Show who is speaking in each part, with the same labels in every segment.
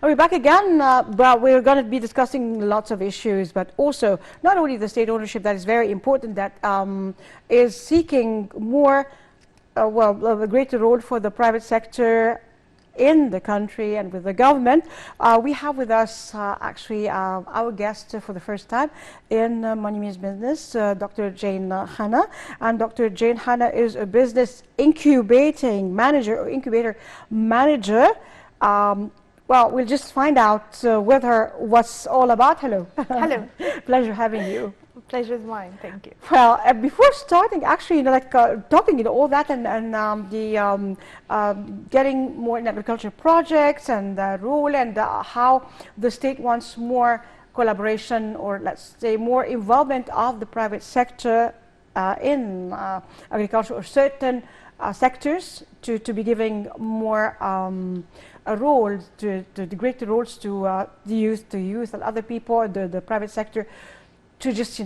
Speaker 1: Are we back again? Well, we're going to be discussing lots of issues, but also not only the state ownership that is very important, that is seeking more, a greater role for the private sector in the country and with the government. We have with us actually our guest for the first time in Money Means Business, Dr. Jane Hanna. And Dr. Jane Hanna is a business incubating manager or incubator manager. Well, we'll just find out with her what's all about. Hello.
Speaker 2: Hello.
Speaker 1: Pleasure having you.
Speaker 2: Pleasure is mine. Thank you.
Speaker 1: Well, before starting, actually, talking, all that and getting more in agriculture projects and the role and how the state wants more collaboration, or let's say more involvement of the private sector in agriculture or certain sectors to be giving more a role to the greater roles to the youth and other people, the private sector, to just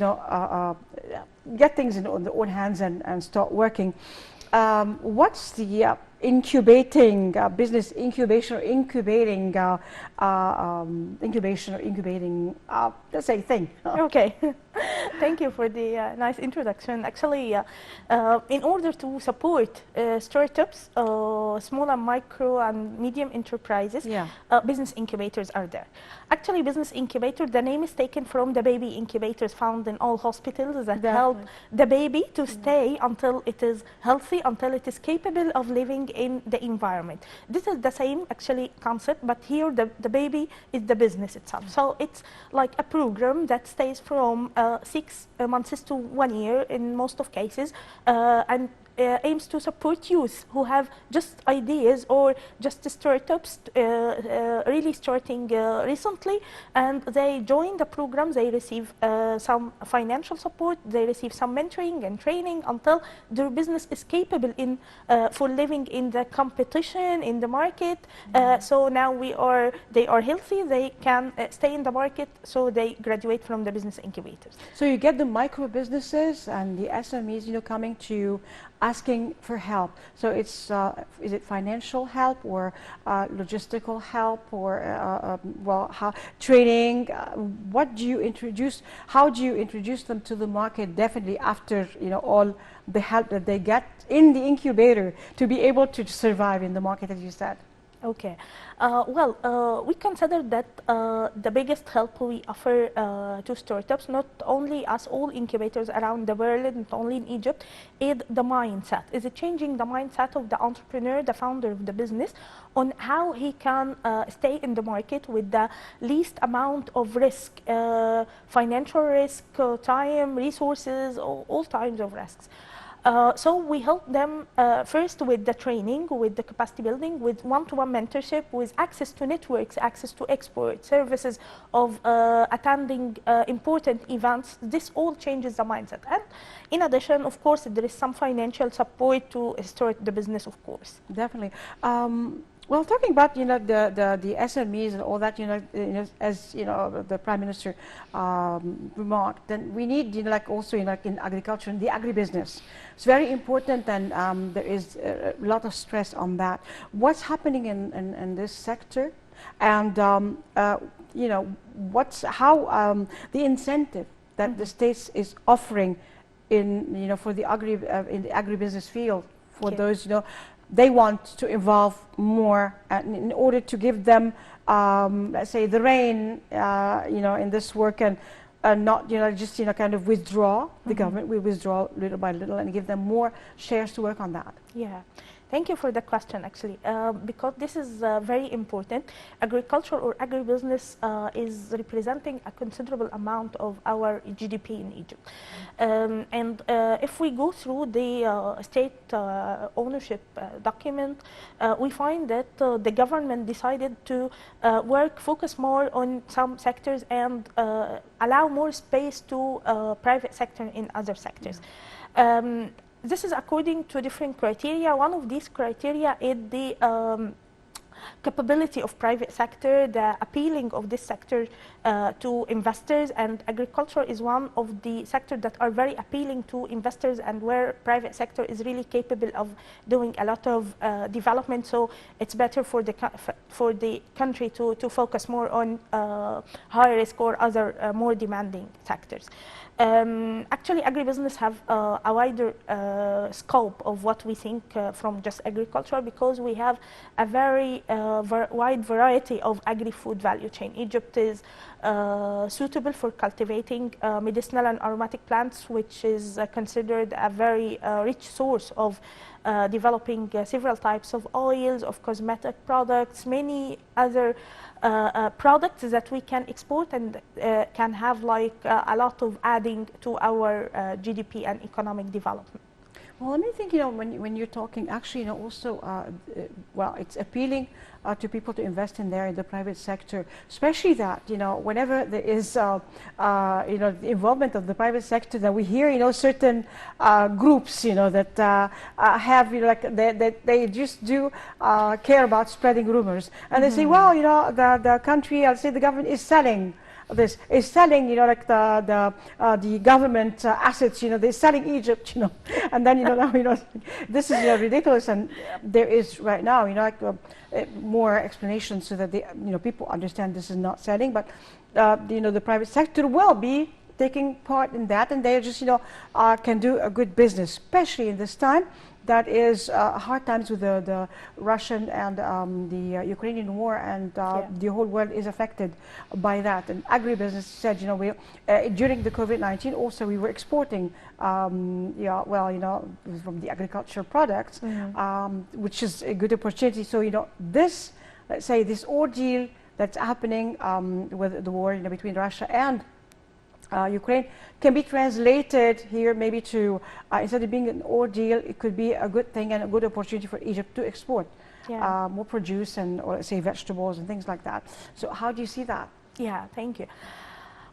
Speaker 1: get things in on their own hands and start working. What's the incubating business incubation or incubating let's say thing?
Speaker 2: Okay. Thank you for the nice introduction. Actually, in order to support startups, small and micro and medium enterprises, business incubators are there. Actually, business incubator, the name is taken from the baby incubators found in all hospitals that help the baby to stay until it is healthy, until it is capable of living in the environment. This is the same actually concept, but here the baby is the business itself. So it's like a program that stays from 6 months to 1 year in most of cases, and aims to support youth who have just ideas or just startups really starting recently, and they join the program. They receive some financial support, they receive some mentoring and training until their business is capable in for living in the competition in the market. So now they are healthy, they can stay in the market, so they graduate from the business incubators.
Speaker 1: So you get the micro businesses and the SMEs, coming to you asking for help. So it's is it financial help or logistical help or training? What do you introduce? How do you introduce them to the market? Definitely after all the help that they get in the incubator to be able to survive in the market, as you said.
Speaker 2: Okay. We consider that the biggest help we offer to startups, not only as all incubators around the world, not only in Egypt, is the mindset. Is it changing the mindset of the entrepreneur, the founder of the business, on how he can stay in the market with the least amount of risk, financial risk, time, resources, all types of risks. So we help them first with the training, with the capacity building, with one-to-one mentorship, with access to networks, access to export services, of attending important events. This all changes the mindset. And in addition, of course, there is some financial support to start the business, of course.
Speaker 1: Definitely. Well, talking about the SMEs and all that, as the Prime Minister remarked, then we need also in agriculture and the agribusiness. It's very important, and there is a lot of stress on that. What's happening in this sector, and how the incentive that the states is offering in for the in the agribusiness field for those they want to involve more in order to give them, let's say, the rein, in this work, and not, just, kind of withdraw. The government will withdraw little by little and give them more shares to work on that.
Speaker 2: Yeah. Thank you for the question, actually, because this is very important. Agriculture or agribusiness is representing a considerable amount of our GDP in Egypt. And if we go through the state ownership document, we find that the government decided to focus more on some sectors and allow more space to private sector in other sectors. This is according to different criteria. One of these criteria is the capability of private sector, the appealing of this sector to investors, and agriculture is one of the sectors that are very appealing to investors and where private sector is really capable of doing a lot of development. So it's better for the country to focus more on high risk or other more demanding sectors. Actually, agribusiness have a wider scope of what we think from just agriculture, because we have a very wide variety of agri-food value chain. Egypt is suitable for cultivating medicinal and aromatic plants, which is considered a very rich source of developing several types of oils, of cosmetic products, many other products that we can export and can have like a lot of adding to our GDP and economic development.
Speaker 1: Well, and I think, you know, when you're talking, actually, you know, also, well, it's appealing to people to invest in there in the private sector, especially that, you know, whenever there is, you know, the involvement of the private sector, that we hear, you know, certain groups, you know, that have, you know, like they just do care about spreading rumors, and they say, well, you know, the country, I'll say the government is selling this, is selling, you know, like the government assets, you know, they're selling Egypt, you know, and then, you know, now, you know, this is, you know, ridiculous, and there is right now, you know, like more explanations so that they, you know, people understand this is not selling, but you know, the private sector will be taking part in that, and they just, you know, can do a good business, especially in this time that is hard times with the Russian and the Ukrainian war, and the whole world is affected by that. And agribusiness said, you know, we during the COVID-19 also we were exporting, yeah, well, you know, from the agricultural products, which is a good opportunity. So, you know, this, let's say, this ordeal that's happening with the war, you know, between Russia and Ukraine can be translated here maybe to, instead of being an ordeal, it could be a good thing and a good opportunity for Egypt to export more produce and, or let's say, vegetables and things like that. So how do you see that?
Speaker 2: Yeah, thank you.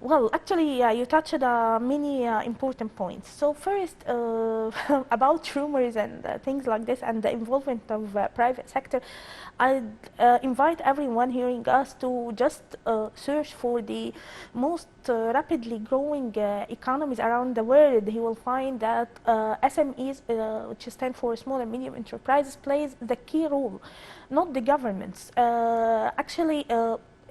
Speaker 2: Well, actually, you touched many important points. So first, about rumors and things like this and the involvement of private sector, I'd invite everyone hearing us to just search for the most rapidly growing economies around the world. He will find that SMEs, which stands for small and medium enterprises, plays the key role, not the governments. Actually,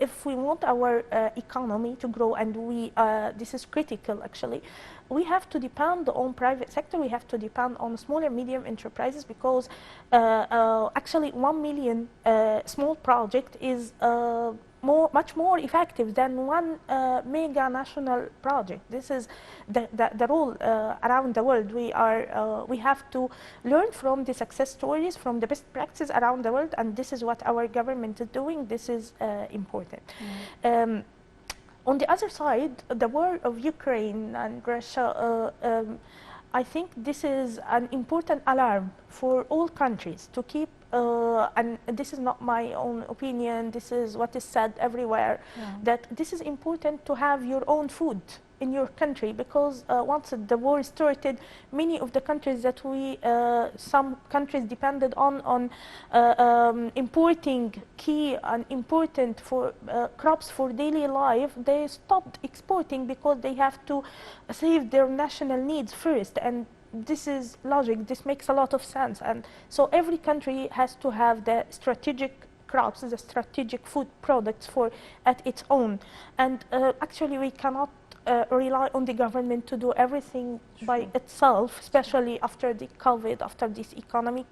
Speaker 2: if we want our economy to grow, and we this is critical actually, we have to depend on private sector, we have to depend on small and medium enterprises, because actually 1 million small project is much more effective than one mega national project. This is the role around the world. We have to learn from the success stories, from the best practices around the world, and this is what our government is doing. This is important. On the other side, the war of Ukraine and Russia, I think this is an important alarm for all countries to keep, and this is not my own opinion, this is what is said everywhere, that this is important to have your own food in your country, because once the war started, many of the countries that some countries depended on importing key and important for crops for daily life, they stopped exporting because they have to save their national needs first. And this is logic, this makes a lot of sense. And so every country has to have the strategic crops, the strategic food products at its own. And actually we cannot rely on the government to do everything by itself, especially after the COVID, after these economic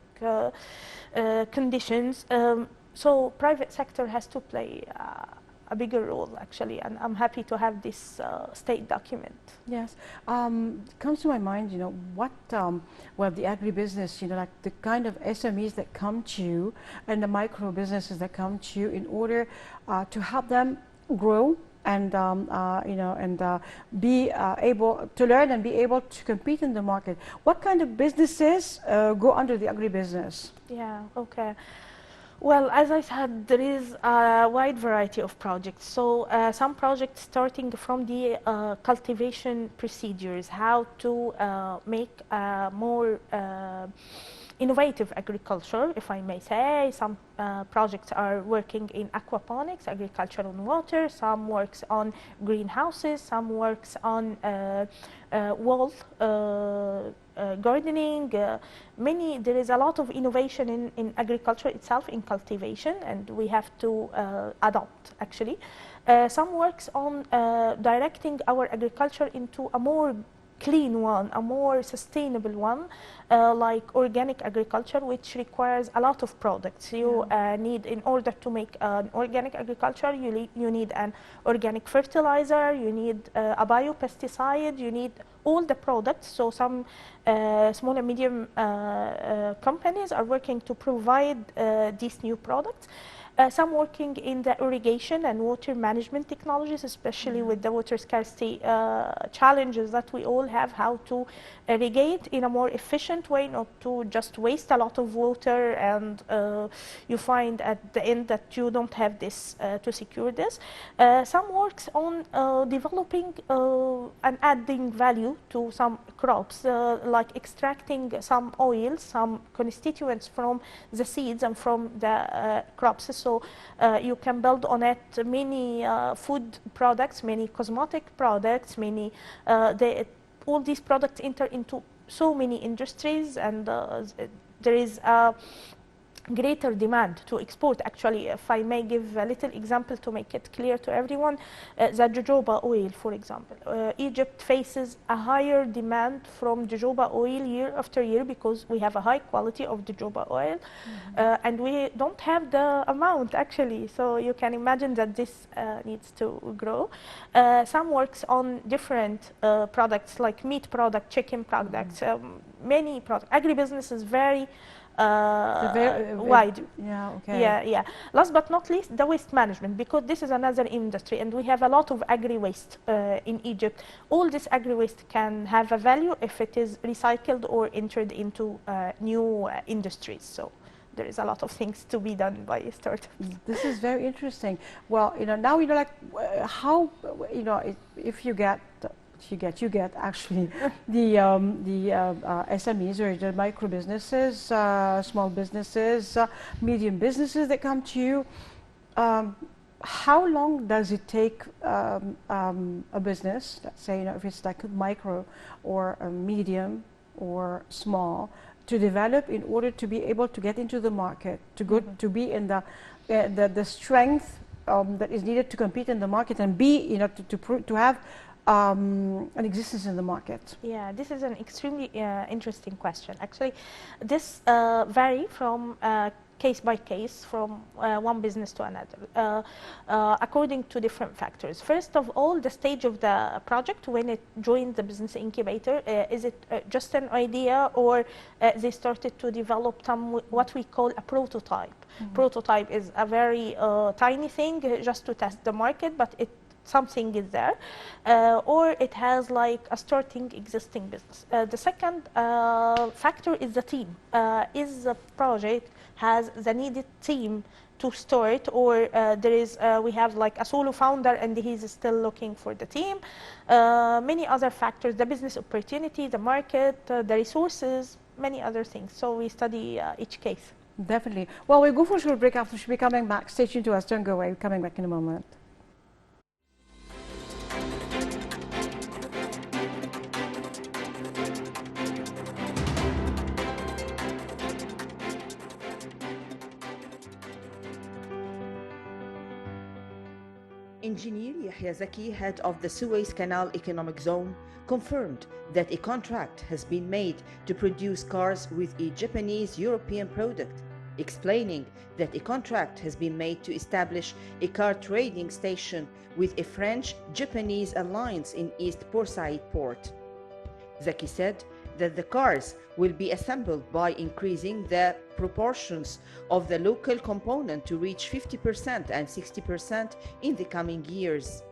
Speaker 2: conditions. So private sector has to play a bigger role actually, and I'm happy to have this state document.
Speaker 1: Yes, comes to my mind, you know, what, well, the agribusiness, you know, like the kind of SMEs that come to you and the micro businesses that come to you in order to help them grow and you know, and be able to learn and be able to compete in the market. What kind of businesses go under the agribusiness?
Speaker 2: Yeah, okay. Well, as I said, there is a wide variety of projects. So some projects starting from the cultivation procedures, how to make more innovative agriculture, if I may say. Some projects are working in aquaponics, agriculture on water. Some works on greenhouses. Some works on wall gardening. There is a lot of innovation in agriculture itself, in cultivation, and we have to adopt actually. Some works on directing our agriculture into a more clean one, a more sustainable one, like organic agriculture, which requires a lot of products. You need, in order to make an organic agriculture, you need an organic fertilizer, you need a biopesticide, you need all the products. So some small and medium companies are working to provide these new products. Some working in the irrigation and water management technologies, especially with the water scarcity challenges that we all have, how to irrigate in a more efficient way, not to just waste a lot of water, and you find at the end that you don't have this to secure this. Some works on developing and adding value to some crops, like extracting some oils, some constituents from the seeds and from the crops. So you can build on it many food products, many cosmetic products, many all these products enter into so many industries, and there is a greater demand to export. Actually, if I may give a little example to make it clear to everyone, the jojoba oil, for example. Egypt faces a higher demand from jojoba oil year after year because we have a high quality of jojoba oil, and we don't have the amount actually. So you can imagine that this needs to grow. Some works on different products like meat product, chicken products, many products. Agribusiness is very wide.
Speaker 1: Yeah, okay.
Speaker 2: Yeah. Last but not least, the waste management, because this is another industry, and we have a lot of agri-waste in Egypt. All this agri-waste can have a value if it is recycled or entered into new industries. So there is a lot of things to be done by startups.
Speaker 1: This is very interesting. Well, now like how if you get actually the SMEs or the micro businesses, small businesses, medium businesses that come to you. How long does it take a business, let's say, if it's like a micro or a medium or small, to develop in order to be able to get into the market, to be in the strength that is needed to compete in the market and be to have an existence in the market?
Speaker 2: Yeah, this is an extremely interesting question. Actually, this vary from case by case, from one business to another, according to different factors. First of all, the stage of the project when it joined the business incubator. Is it just an idea, or they started to develop what we call a prototype? Prototype is a very tiny thing just to test the market, but something is there, or it has like a starting existing business. The second factor is the team. Is the project has the needed team to start, or we have like a solo founder and he's still looking for the team. Many other factors, the business opportunity, the market, the resources, many other things. So we study each case.
Speaker 1: Definitely. Well, we'll go for a short break. After she'll be coming back. Stay tuned to us. Don't go away. We're coming back in a moment.
Speaker 3: Engineer Yahya Zaki, head of the Suez Canal Economic Zone, confirmed that a contract has been made to produce cars with a Japanese-European product, explaining that a contract has been made to establish a car trading station with a French-Japanese alliance in East Port Said port. Zaki said that the cars will be assembled by increasing the proportions of the local component to reach 50% and 60% in the coming years.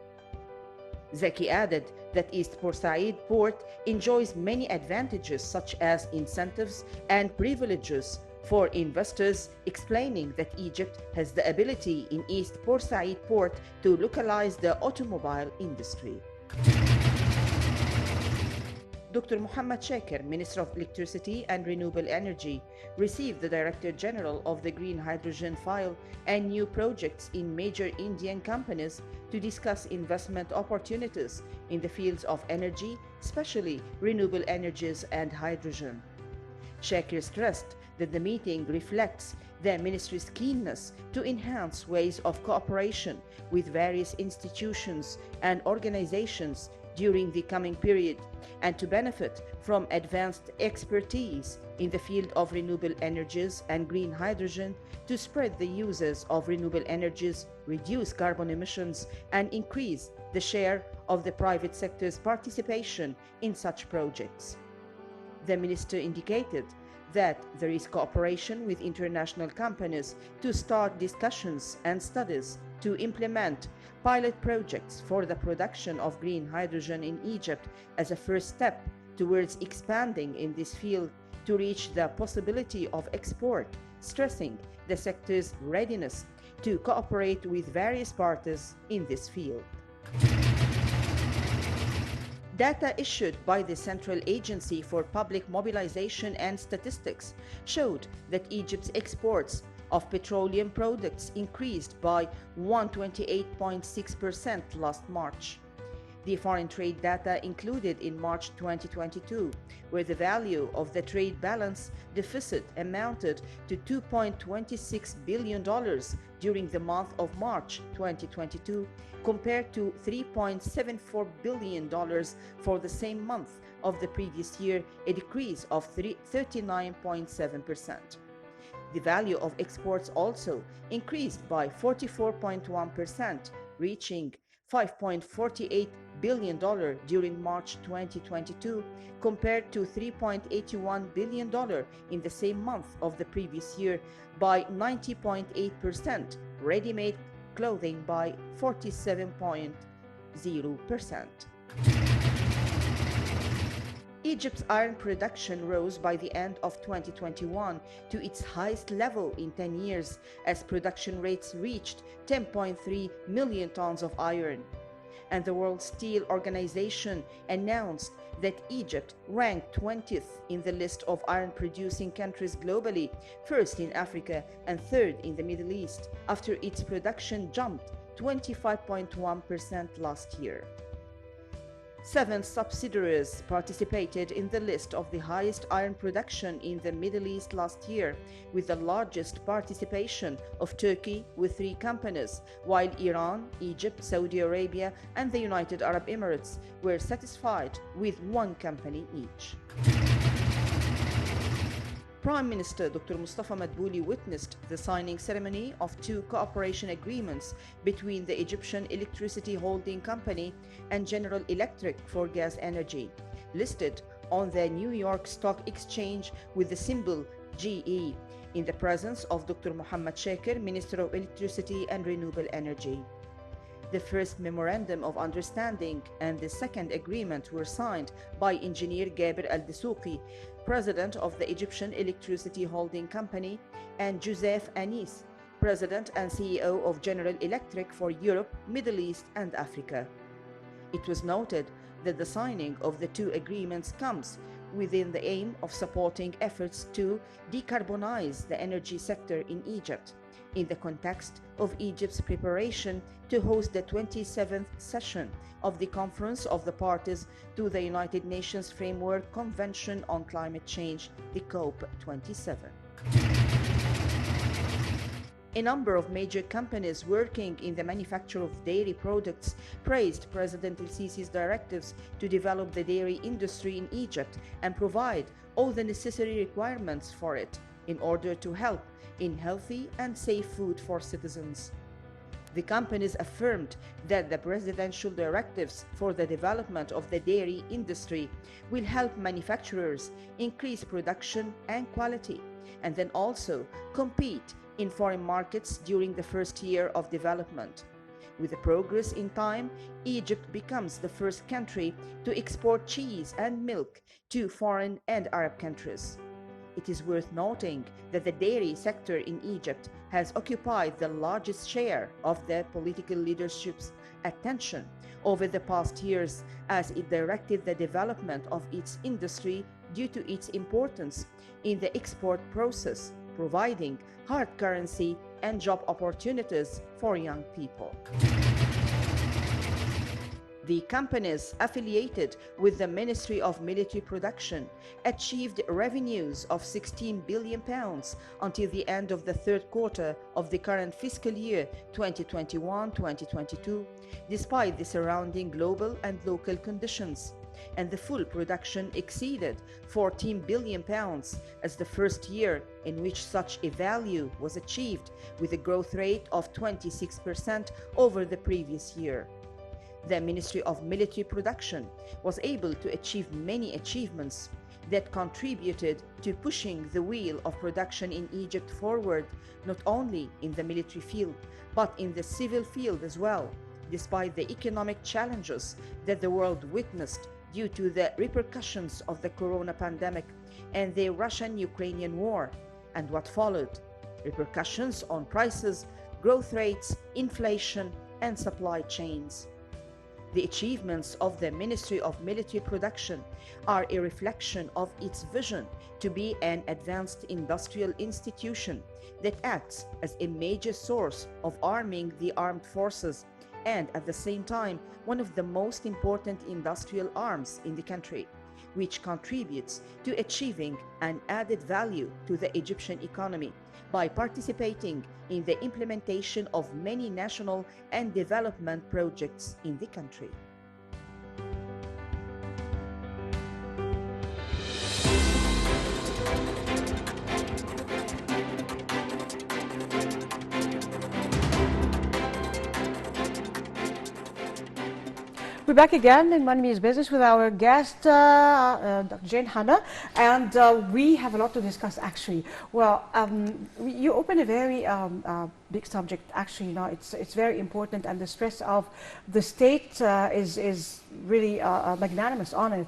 Speaker 3: Zaki added that East Port Said port enjoys many advantages such as incentives and privileges for investors, explaining that Egypt has the ability in East Port Said port to localize the automobile industry. Dr. Muhammad Shaker, Minister of Electricity and Renewable Energy, received the Director General of the Green Hydrogen File and new projects in major Indian companies to discuss investment opportunities in the fields of energy, especially renewable energies and hydrogen. Shaker stressed that the meeting reflects the ministry's keenness to enhance ways of cooperation with various institutions and organizations during the coming period and to benefit from advanced expertise in the field of renewable energies and green hydrogen to spread the uses of renewable energies, reduce carbon emissions, and increase the share of the private sector's participation in such projects. The minister indicated that there is cooperation with international companies to start discussions and studies to implement pilot projects for the production of green hydrogen in Egypt as a first step towards expanding in this field to reach the possibility of export, stressing the sector's readiness to cooperate with various parties in this field. Data issued by the Central Agency for Public Mobilization and Statistics showed that Egypt's exports of petroleum products increased by 128.6% last March. The foreign trade data included in March 2022, where the value of the trade balance deficit amounted to $2.26 billion during the month of March 2022, compared to $3.74 billion for the same month of the previous year, a decrease of 39.7%. The value of exports also increased by 44.1%, reaching $5.48 billion during March 2022 compared to $3.81 billion in the same month of the previous year, by 90.8%, ready-made clothing by 47.0%. Egypt's iron production rose by the end of 2021 to its highest level in 10 years as production rates reached 10.3 million tons of iron. And the World Steel Organization announced that Egypt ranked 20th in the list of iron-producing countries globally, first in Africa and third in the Middle East, after its production jumped 25.1% last year. 7 subsidiaries participated in the list of the highest iron production in the Middle East last year, with the largest participation of Turkey with 3 companies, while Iran, Egypt, Saudi Arabia, and the United Arab Emirates were satisfied with 1 company each. Prime Minister Dr. Mustafa Madbouli witnessed the signing ceremony of 2 cooperation agreements between the Egyptian Electricity Holding Company and General Electric for gas energy, listed on the New York Stock Exchange with the symbol GE, in the presence of Dr. Muhammad Shaker, Minister of Electricity and Renewable Energy. The first memorandum of understanding and the second agreement were signed by Engineer Gaber Al-Dessouqi, President of the Egyptian Electricity Holding Company, and Joseph Anis, President and CEO of General Electric for Europe, Middle East, and Africa. It was noted that the signing of the 2 agreements comes within the aim of supporting efforts to decarbonize the energy sector in Egypt, in the context of Egypt's preparation to host the 27th session of the Conference of the Parties to the United Nations Framework Convention on Climate Change, the COP27. A number of major companies working in the manufacture of dairy products praised President El-Sisi's directives to develop the dairy industry in Egypt and provide all the necessary requirements for it in order to help in healthy and safe food for citizens. The companies affirmed that the presidential directives for the development of the dairy industry will help manufacturers increase production and quality, and then also compete in foreign markets during the first year of development. With the progress in time, Egypt becomes the first country to export cheese and milk to foreign and Arab countries. It is worth noting that the dairy sector in Egypt has occupied the largest share of the political leadership's attention over the past years, as it directed the development of its industry due to its importance in the export process, providing hard currency and job opportunities for young people. The companies affiliated with the Ministry of Military Production achieved revenues of £16 billion until the end of the third quarter of the current fiscal year 2021-2022, despite the surrounding global and local conditions. And the full production exceeded £14 billion as the first year in which such a value was achieved, with a growth rate of 26% over the previous year. The Ministry of Military Production was able to achieve many achievements that contributed to pushing the wheel of production in Egypt forward, not only in the military field, but in the civil field as well, despite the economic challenges that the world witnessed due to the repercussions of the corona pandemic and the Russian-Ukrainian war, and what followed: repercussions on prices, growth rates, inflation, and supply chains. The achievements of the Ministry of Military Production are a reflection of its vision to be an advanced industrial institution that acts as a major source of arming the armed forces and at the same time one of the most important industrial arms in the country, which contributes to achieving an added value to the Egyptian economy by participating in the implementation of many national and development projects in the country.
Speaker 1: We're back again in Money Means Business with our guest, Dr. Jane Hanna, and we have a lot to discuss actually. Well, you opened a very big subject actually. You know, it's very important, and the stress of the state is really magnanimous on it.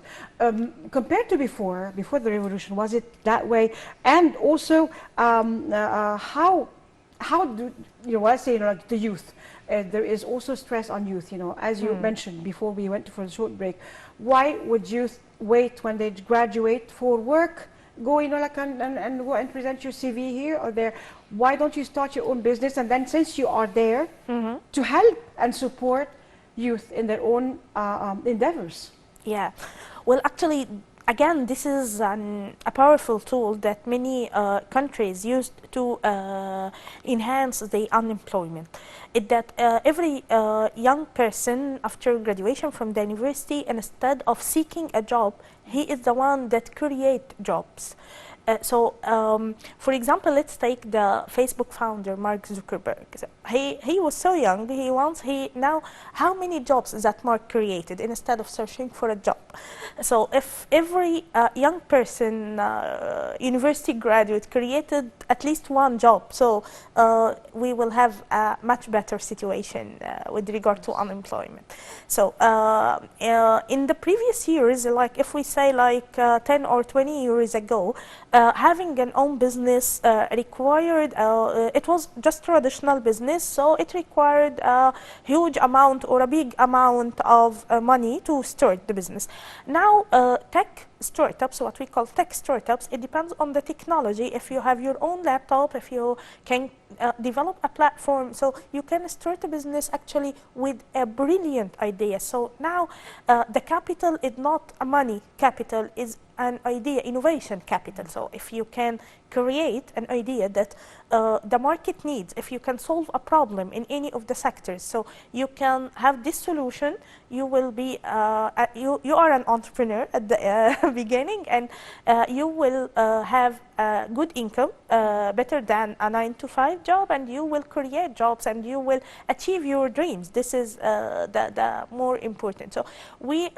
Speaker 1: Compared to before the revolution, was it that way? And also, how do you know? I say, you know, like the youth. There is also stress on youth, you know, as you mentioned before we went for a short break. Why would youth wait when they graduate for work, go, you know, like and go and present your CV here or there? Why don't you start your own business, and then since you are there, to help and support youth in their own endeavors?
Speaker 2: Yeah, well, actually, again, this is a powerful tool that many countries used to enhance the unemployment. It that every young person after graduation from the university, instead of seeking a job, he is the one that create jobs. For example, let's take the Facebook founder, Mark Zuckerberg. He was so young, now how many jobs that Mark created instead of searching for a job? So if every young person, university graduate, created at least one job, so we will have a much better situation with regard to unemployment. So in the previous years, like if we say like 10 or 20 years ago, having an own business required, it was just traditional business, so it required a huge amount or a big amount of money to start the business. Now tech startups, what we call tech startups, it depends on the technology. If you have your own laptop, if you can develop a platform, so you can start a business actually with a brilliant idea. So now the capital is not a money capital, is an idea, innovation capital. So if you can create an idea that the market needs, if you can solve a problem in any of the sectors, so you can have this solution, you will be, you are an entrepreneur at the beginning, and you will have a good income, better than a 9-to-5 job, and you will create jobs and you will achieve your dreams. This is the more important. So we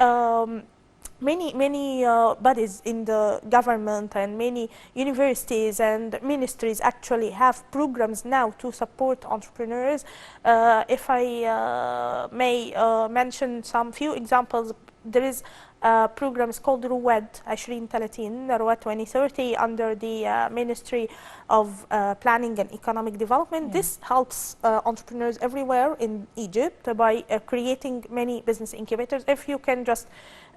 Speaker 2: many bodies in the government and many universities and ministries actually have programs now to support entrepreneurs. If I may mention some few examples, there is a program called رواد 2030 رواد 2030 under the Ministry of Planning and Economic Development. This helps entrepreneurs everywhere in Egypt by creating many business incubators. If you can just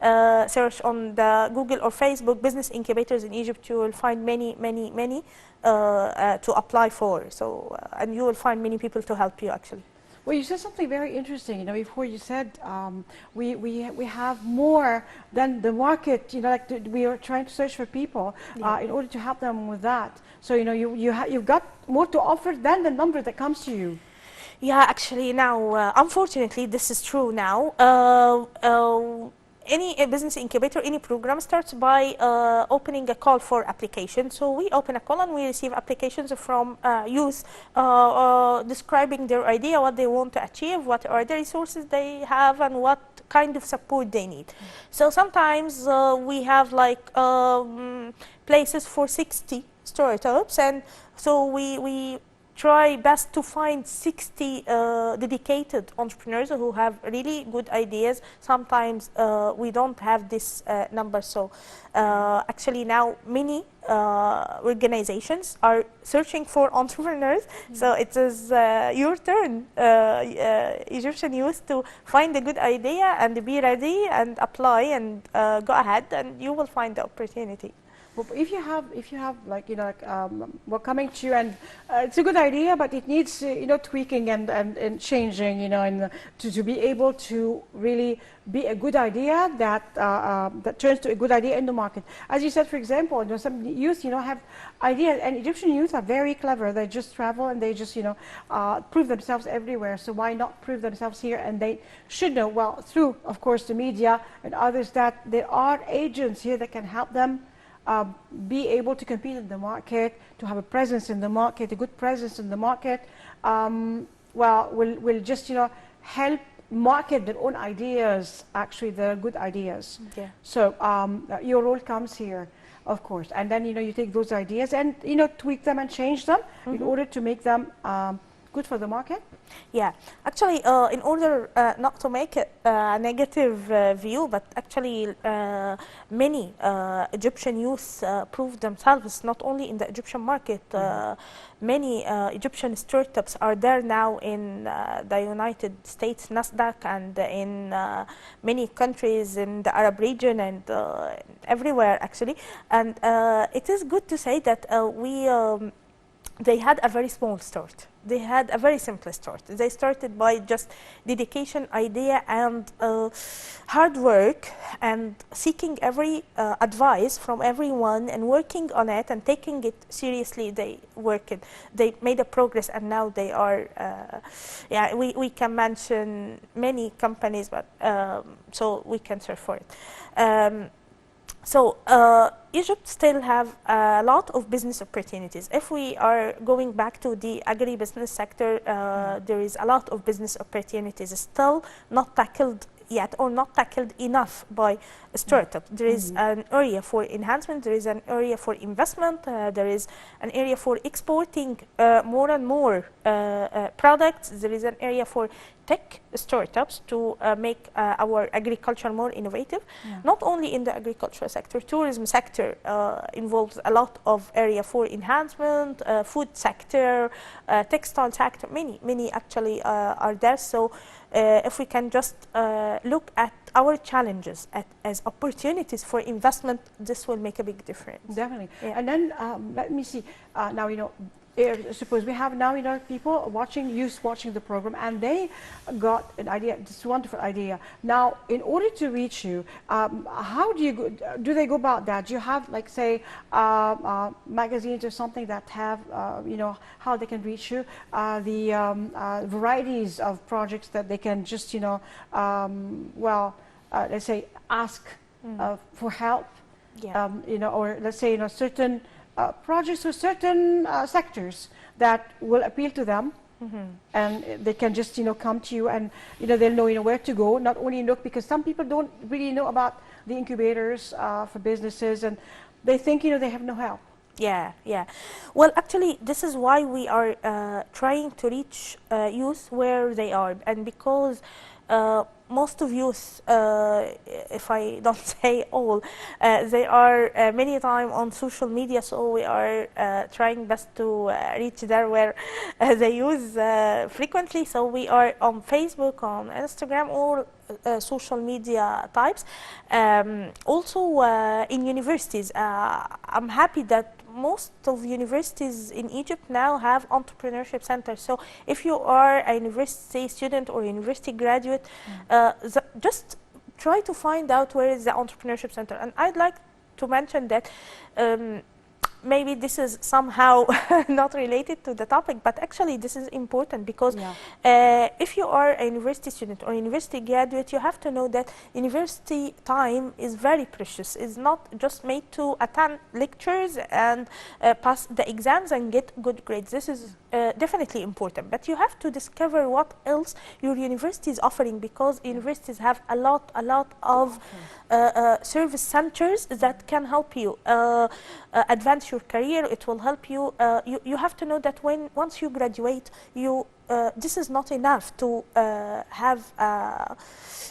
Speaker 2: search on the Google or Facebook business incubators in Egypt, you will find many to apply for. So and you will find many people to help you actually.
Speaker 1: Well, you said something very interesting. You know, before you said we have more than the market. You know, like we are trying to search for people in order to help them with that. So you know, you've got more to offer than the number that comes to you.
Speaker 2: Yeah, actually, now unfortunately, this is true now. Any business incubator, any program starts by opening a call for application. So we open a call and we receive applications from youth describing their idea, what they want to achieve, what are the resources they have, and what kind of support they need. So sometimes we have like places for 60 startups, and so we try best to find 60 dedicated entrepreneurs who have really good ideas. Sometimes we don't have this number, so actually now many organizations are searching for entrepreneurs. So it is your turn, Egyptian youth, to find a good idea and be ready and apply and go ahead, and you will find the opportunity.
Speaker 1: But if you have like, you know, like, we're coming to you and it's a good idea, but it needs you know, tweaking and changing, you know, and to be able to really be a good idea that that turns to a good idea in the market. As you said, for example, you know, some youth, you know, have ideas, and Egyptian youth are very clever. They just travel and they just, you know, prove themselves everywhere. So why not prove themselves here? And they should know, well, through of course the media and others, that there are agents here that can help them be able to compete in the market, to have a presence in the market, a good presence in the market. Well, will just, you know, help market their own ideas, actually their good ideas.
Speaker 2: Yeah.
Speaker 1: So your role comes here, of course, and then, you know, you take those ideas and, you know, tweak them and change them in order to make them good for the market.
Speaker 2: Yeah, actually, in order not to make it a negative view, but actually many Egyptian youth prove themselves not only in the Egyptian market. Many Egyptian startups are there now in the United States, NASDAQ, and in many countries in the Arab region and everywhere actually. And it is good to say that they had a very small start. They had a very simple start. They started by just dedication, idea, and hard work, and seeking every advice from everyone and working on it and taking it seriously. They worked. They made a progress, and now they are. Yeah, we can mention many companies, but so we can search for it. So Egypt still have a lot of business opportunities. If we are going back to the agribusiness sector, there is a lot of business opportunities still not tackled yet, or not tackled enough by startups. There is an area for enhancement, there is an area for investment, there is an area for exporting more and more products, there is an area for tech startups to make our agriculture more innovative. Not only in the agricultural sector, tourism sector involves a lot of area for enhancement, food sector, textile sector, many actually are there. So if we can just look at our challenges as opportunities for investment, this will make a big difference.
Speaker 1: Definitely. Yeah. And then let me see, now, you know, suppose we have now, you know, people watching, youth watching the program, and they got an idea, this wonderful idea. Now, in order to reach you, how do they go about that? Do you have, like, say, magazines or something that have, you know, how they can reach you, the varieties of projects that they can just, you know, well, let's say, ask for help, you know, or let's say, you know, certain projects or certain sectors that will appeal to them, and they can just, you know, come to you, and, you know, they'll know, you know, where to go. Not only look, because some people don't really know about the incubators for businesses, and they think, you know, they have no help.
Speaker 2: Yeah. Well, actually, this is why we are trying to reach youth where they are, and because most of youth, if I don't say all, they are many times on social media, so we are trying best to reach there where they use frequently. So we are on Facebook, on Instagram, all social media types. Also in universities, I'm happy that most of universities in Egypt now have entrepreneurship centers. So if you are a university student or university graduate, just try to find out where is the entrepreneurship center. And I'd like to mention that maybe this is somehow not related to the topic, but actually this is important because if you are a university student or university graduate, you have to know that university time is very precious. It's not just made to attend lectures and pass the exams and get good grades. This is definitely important, but you have to discover what else your university is offering, because universities have a lot of service centers that can help you advance your career. It will help you. You have to know that once you graduate, this is not enough to have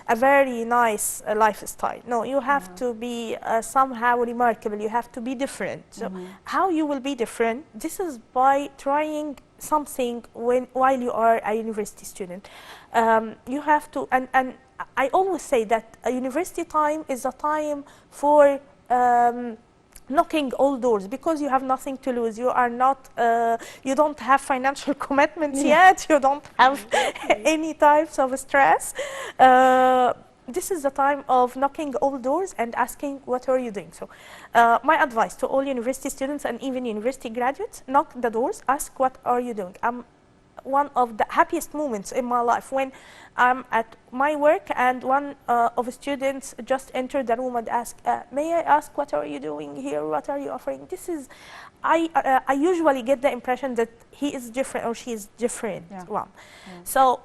Speaker 2: a very nice lifestyle. No, you have to be somehow remarkable. You have to be different. So how you will be different? This is by trying something while you are a university student. You have to, and I always say that a university time is a time for knocking all doors, because you have nothing to lose. You are not, you don't have financial commitments yet. You don't have any types of stress. This is the time of knocking all doors and asking, what are you doing? So my advice to all university students and even university graduates, knock the doors, ask, what are you doing? One of the happiest moments in my life when I'm at my work and one of the students just entered the room and asked, may I ask, what are you doing here? What are you offering? This is, I usually get the impression that he is different or she is different. So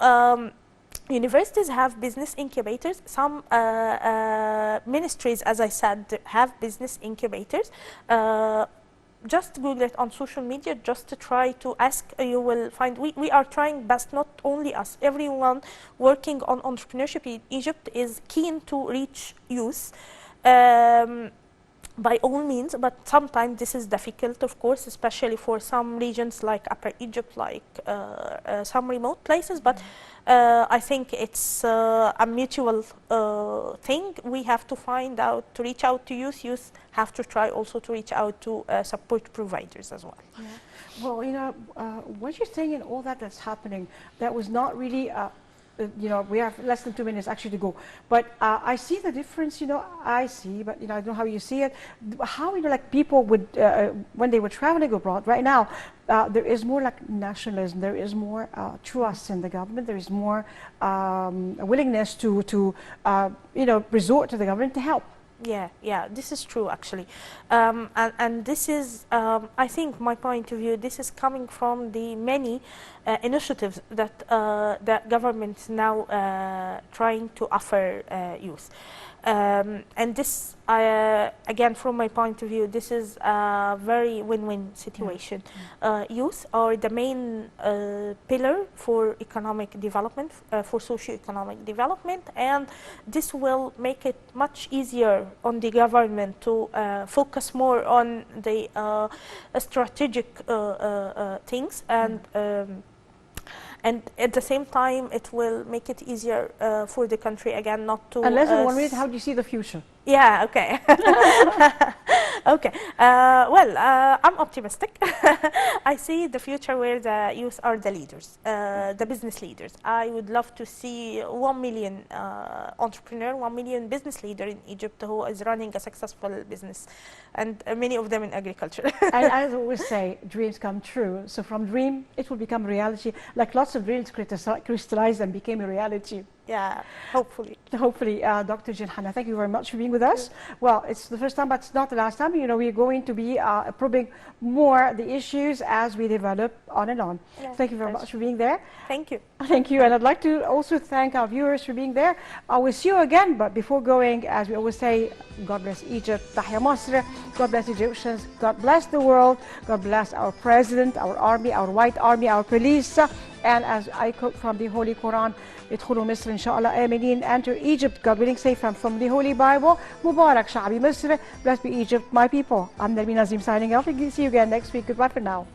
Speaker 2: universities have business incubators. Some ministries, as I said, have business incubators. Just Google it on social media, just to try to ask. You will find we are trying best, not only us, everyone working on entrepreneurship in Egypt is keen to reach youth by all means, but sometimes this is difficult, of course, especially for some regions like Upper Egypt, like some remote places, but I think it's a mutual thing. We have to find out to reach out to youth. Youth have to try also to reach out to support providers as well.
Speaker 1: Well, you know, what you're saying in all that's happening, that was not really you know, we have less than 2 minutes actually to go, but I see the difference, you know, I don't know how you see it, how, you know, like people would, when they were traveling abroad, right now, there is more like nationalism, there is more trust in the government, there is more willingness to you know, resort to the government to help.
Speaker 2: Yeah, this is true actually, and this is, I think, my point of view. This is coming from the many initiatives that the government is now trying to offer youth, and this, again, from my point of view, this is a very win-win situation. Youth are the main pillar for economic development, for socio-economic development, and this will make it much easier on the government to focus more on the strategic things, and at the same time it will make it easier for the country, again, not to...
Speaker 1: And less than 1 minute, how do you see the future?
Speaker 2: Yeah, okay. Okay. Well, I'm optimistic. I see the future where the youth are the leaders, the business leaders. I would love to see 1 million entrepreneur, 1 million business leader in Egypt who is running a successful business, and many of them in agriculture.
Speaker 1: And as I always say, dreams come true. So from dream, it will become reality. Like lots of dreams crystallized and became a reality.
Speaker 2: Yeah, hopefully.
Speaker 1: Hopefully, Dr. Hanna, thank you very much for being with us. Well, it's the first time, but it's not the last time. You know, we're going to be probing more the issues as we develop on and on. Yeah, thank you very much for being there.
Speaker 2: Thank you.
Speaker 1: Thank you. And I'd like to also thank our viewers for being there. I will see you again, but before going, as we always say, God bless Egypt, Tahya Masr, God bless Egyptians, God bless the world, God bless our president, our army, our white army, our police, And as I quote from the Holy Quran, ادخلوا مصر إن شاء الله آمنين. Enter Egypt, God willing, safe from the Holy Bible. Mubarak شعبي مصر. Blessed be Egypt, my people. I'm Nermeen Nazim signing off. See you again next week. Goodbye for now.